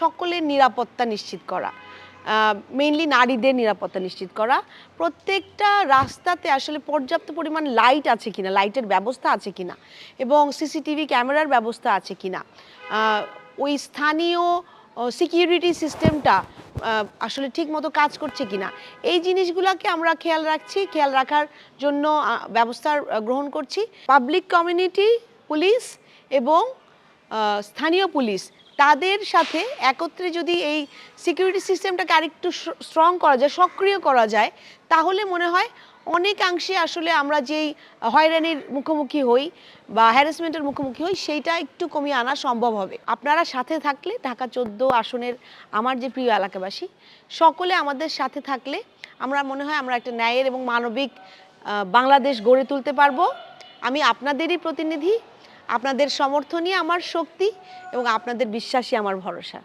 সকলের নিরাপত্তা নিশ্চিত করা, মেইনলি নারীদের নিরাপত্তা নিশ্চিত করা, প্রত্যেকটা রাস্তাতে আসলে পর্যাপ্ত পরিমাণ লাইট আছে কিনা, লাইটের ব্যবস্থা আছে কিনা এবং সিসিটিভি ক্যামেরার ব্যবস্থা আছে কিনা, ওই স্থানীয় সিকিউরিটি সিস্টেমটা আসলে ঠিক মতো কাজ করছে কিনা, এই জিনিসগুলোকে আমরা খেয়াল রাখছি, খেয়াল রাখার জন্য ব্যবস্থা গ্রহণ করছি। পাবলিক কমিউনিটি পুলিশ এবং স্থানীয় পুলিশ তাদের সাথে একত্রে যদি এই সিকিউরিটি সিস্টেমটাকে আরেকটু স্ট্রং করা যায়, সক্রিয় করা যায়, তাহলে মনে হয় অনেকাংশে আসলে আমরা যেই হয়রানির মুখোমুখি হই বা হ্যারাসমেন্টের মুখোমুখি হই সেইটা একটু কমিয়ে আনা সম্ভব হবে। আপনারা সাথে থাকলে, ঢাকা 14 আসনের আমার যে প্রিয় এলাকাবাসী সকলে আমাদের সাথে থাকলে আমরা মনে হয় আমরা একটা ন্যায়ের এবং মানবিক বাংলাদেশ গড়ে তুলতে পারবো। আমি আপনাদেরই প্রতিনিধি, আপনাদের সমর্থনই আমার শক্তি এবং আপনাদের বিশ্বাসই আমার ভরসা।